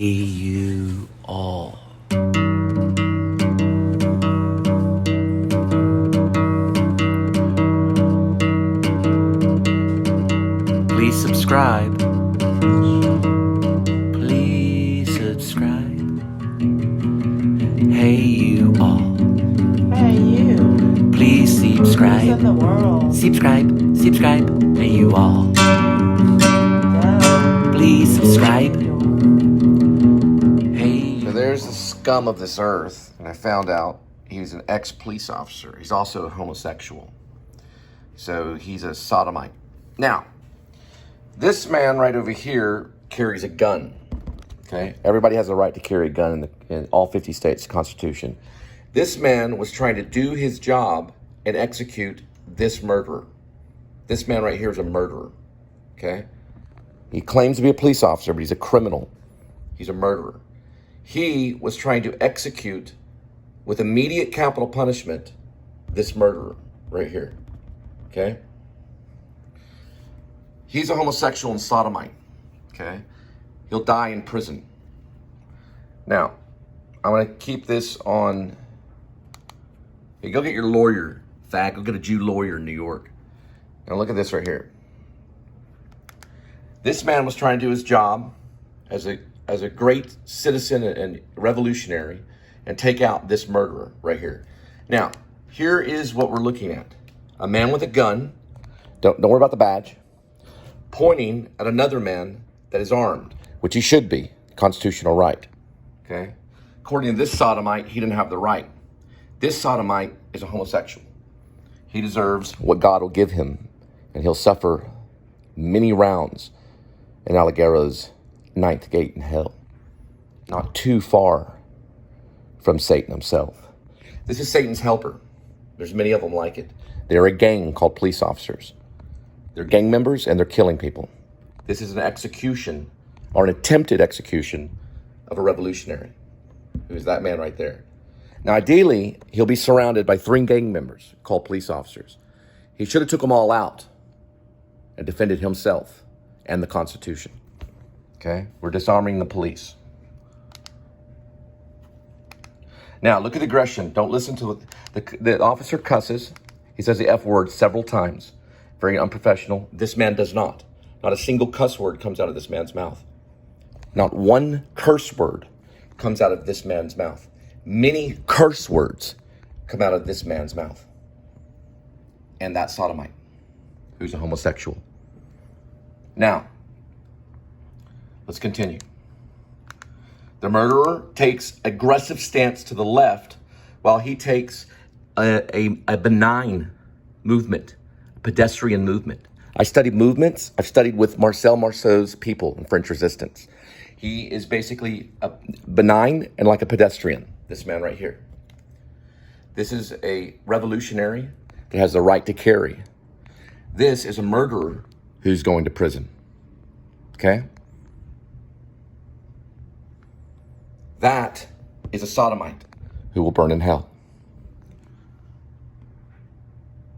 You all. Please subscribe. Please subscribe. Hey, you all. Hey, you. Please subscribe. Who's in the world? Subscribe. Hey, you all. Yeah. Please subscribe. Hey. So there's the scum of this earth, and I found out he was an ex-police officer. He's also a homosexual. So he's a sodomite. Now, this man right over here carries a gun. Okay? Everybody has the right to carry a gun in all 50 states Constitution. This man was trying to do his job and execute this murderer. This man right here is a murderer. Okay? He claims to be a police officer, but he's a criminal. He's a murderer. He was trying to execute with immediate capital punishment this murderer right here. Okay? He's a homosexual and sodomite. Okay? He'll die in prison. Now, I'm going to keep this on. Hey, go get your lawyer, fag. Go get a Jew lawyer in New York. Now look at this right here. This man was trying to do his job as a great citizen and revolutionary and take out this murderer right here. Now, here is what we're looking at. A man with a gun, don't worry about the badge, pointing at another man that is armed, which he should be, constitutional right. Okay? According to this sodomite, he didn't have the right. This sodomite is a homosexual. He deserves what God will give him, and he'll suffer many rounds in Alighieri's ninth gate in hell. Not too far from Satan himself. This is Satan's helper. There's many of them like it. They're a gang called police officers. They're gang members and they're killing people. This is an execution or an attempted execution of a revolutionary. Who's that man right there? Now, ideally, he'll be surrounded by 3 gang members called police officers. He should have took them all out and defended himself and the Constitution. Okay? We're disarming the police. Now, look at aggression. Don't listen to the officer cusses. He says the F word several times. Very unprofessional. This man does not. Not a single cuss word comes out of this man's mouth. Not one curse word comes out of this man's mouth. Many curse words come out of this man's mouth. And that sodomite, who's a homosexual. Now, let's continue. The murderer takes aggressive stance to the left while he takes a benign movement, a pedestrian movement. I studied movements. I've studied with Marcel Marceau's people in French resistance. He is basically a benign and like a pedestrian, this man right here. This is a revolutionary that has the right to carry. This is a murderer who's going to prison. Okay? That is a sodomite who will burn in hell.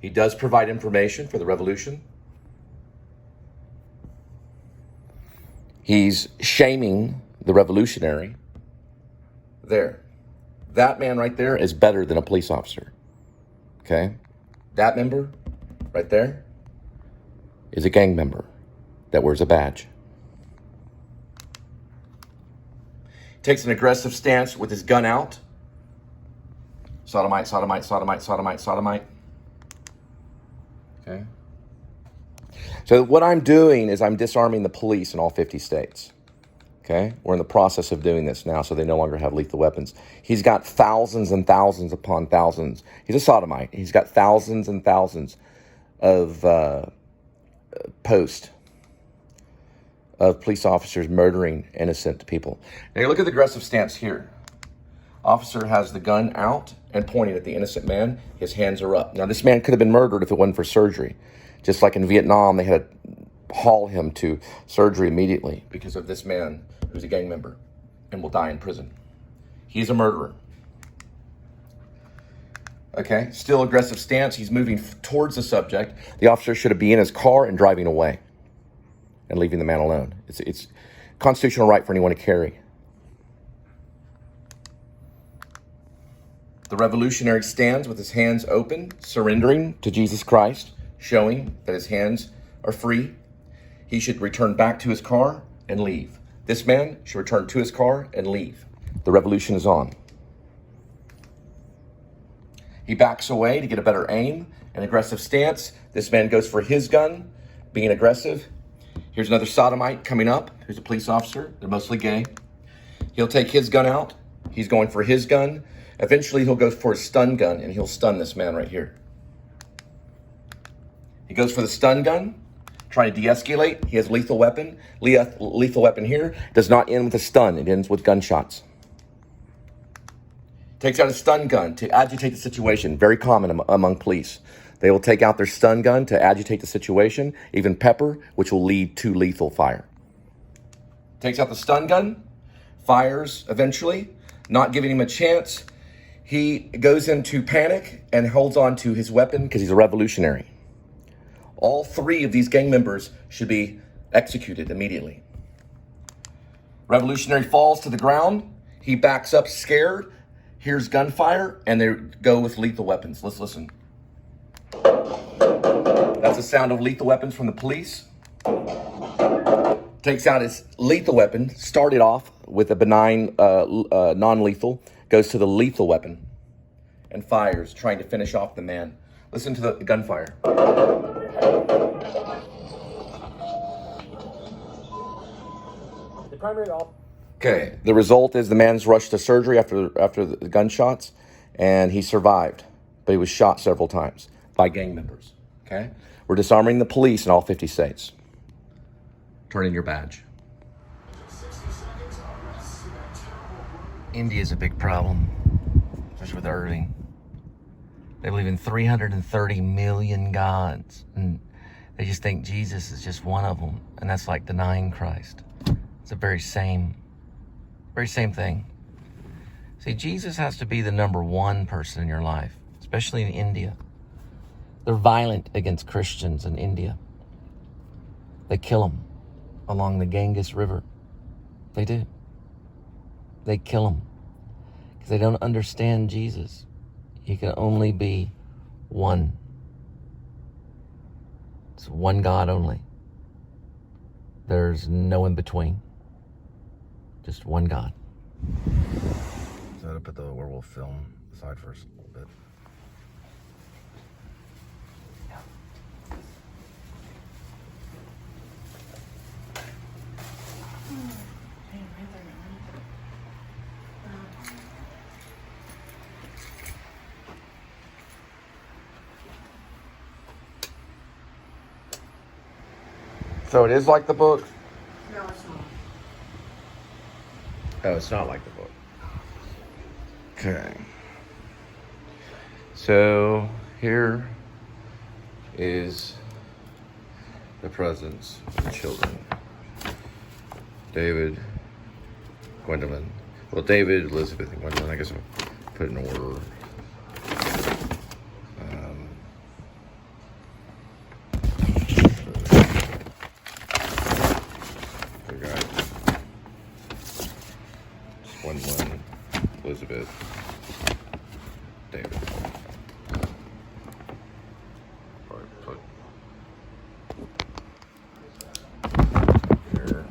He does provide information for the revolution. He's shaming the revolutionary. There. That man right there is better than a police officer. Okay? That member right there is a gang member that wears a badge. Takes an aggressive stance with his gun out. Sodomite. Okay. So what I'm doing is I'm disarming the police in all 50 states. Okay. We're in the process of doing this now, so they no longer have lethal weapons. He's got thousands and thousands upon thousands. He's a sodomite. He's got thousands and thousands of posts of police officers murdering innocent people. Now, look at the aggressive stance here. Officer has the gun out and pointing at the innocent man. His hands are up. Now, this man could have been murdered if it wasn't for surgery. Just like in Vietnam, they had to haul him to surgery immediately because of this man who's a gang member and will die in prison. He's a murderer. Okay, still aggressive stance. He's moving towards the subject. The officer should be in his car and driving away and leaving the man alone. It's constitutional right for anyone to carry. The revolutionary stands with his hands open, surrendering to Jesus Christ, showing that his hands are free. He should return back to his car and leave. This man should return to his car and leave. The revolution is on. He backs away to get a better aim, an aggressive stance. This man goes for his gun, being aggressive. Here's another sodomite coming up, who's a police officer. They're mostly gay. He'll take his gun out. He's going for his gun. Eventually, he'll go for his stun gun, and he'll stun this man right here. He goes for the stun gun, trying to de-escalate. He has a lethal weapon. Lethal weapon here does not end with a stun. It ends with gunshots. Takes out a stun gun to agitate the situation. Very common among police. They will take out their stun gun to agitate the situation, even pepper, which will lead to lethal fire. Takes out the stun gun, fires eventually, not giving him a chance. He goes into panic and holds on to his weapon because he's a revolutionary. All three of these gang members should be executed immediately. Revolutionary falls to the ground. He backs up scared. Here's gunfire, and they go with lethal weapons. Let's listen. That's the sound of lethal weapons from the police. Takes out his lethal weapon, started off with a benign non-lethal, goes to the lethal weapon and fires, trying to finish off the man. Listen to the gunfire. Okay, the result is the man's rushed to surgery after the gunshots, and he survived, but he was shot several times by gang members. Okay, we're disarming the police in all 50 states. Turn in your badge. India is a big problem, especially with Irving. They believe in 330 million gods, and they just think Jesus is just one of them, and that's like denying Christ. It's the very same thing. See, Jesus has to be the number one person in your life, especially in India. They're violent against Christians in India. They kill them along the Ganges River. They do. They kill them because they don't understand Jesus. He can only be one. It's one God only. There's no in between. Just one God. So I'm gonna put the werewolf film aside for a little bit. So it is like the book? No, it's not. Oh, it's not like the book. Okay. So here is the presence of the children. David, Gwendolyn. Well, David, Elizabeth, and Gwendolyn. I guess I'll put it in order. Gwendolyn, Elizabeth, David. Probably put here.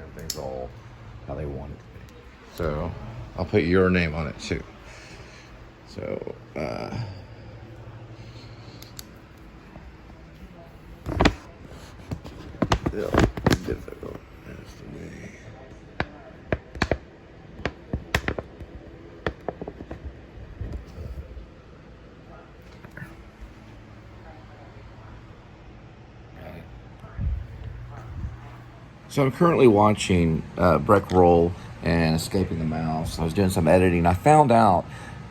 Everything's all how they want it to be. So I'll put your name on it too. So yeah, difficult. That's the way. So I'm currently watching Breck Roll and escaping the mouse. I was doing some editing. I found out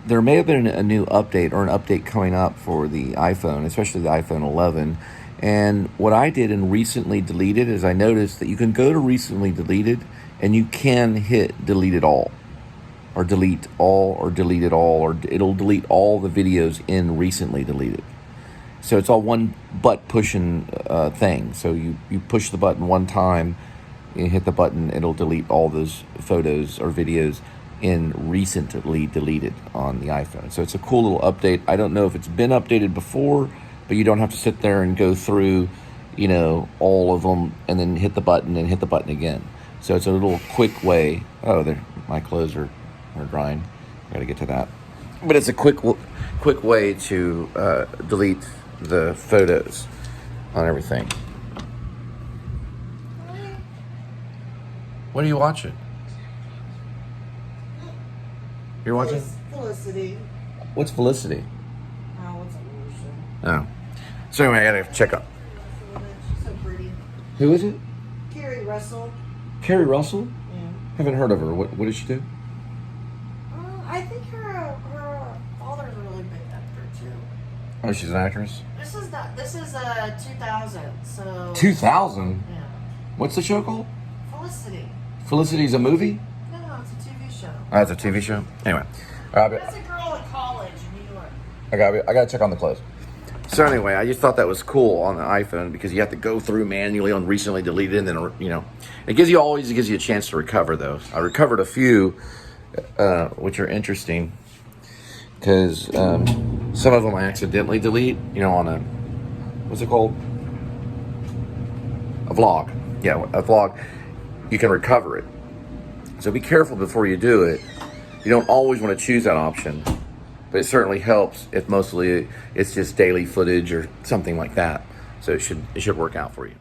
there may have been a new update or an update coming up for the iPhone, especially the iPhone 11. And what I did in recently deleted is I noticed that you can go to recently deleted and you can hit delete it all, or delete all, or delete it all, or it'll delete all the videos in recently deleted. So it's all one butt pushing thing. So you push the button one time, you hit the button, it'll delete all those photos or videos in recently deleted on the iPhone. So it's a cool little update. I don't know if it's been updated before, but you don't have to sit there and go through, all of them and then hit the button and hit the button again. So it's a little quick way. Oh, there, my clothes are drying. I got to get to that. But it's a quick way to delete the photos on everything. What are you watching? You're watching? Felicity. What's Felicity? Oh, it's Evolution. Oh. So anyway, I gotta check up. She's so pretty. Who is it? Carrie Russell. Carrie Russell? Yeah. Haven't heard of her. What does she do? I think her father's a really big actor too. Oh, she's an actress? This is 2000, so 2000? yeah. What's the show called? Felicity. Felicity's a movie? No, it's a TV show. Oh, it's a TV show? Anyway. That's a girl in college in New York. I gotta check on the clothes. So anyway, I just thought that was cool on the iPhone because you have to go through manually on recently deleted, and then it gives you a chance to recover those. I recovered a few, which are interesting because some of them I accidentally delete. On a what's it called? A vlog. Yeah, a vlog. You can recover it. So be careful before you do it. You don't always want to choose that option, but it certainly helps if mostly it's just daily footage or something like that. So it should work out for you.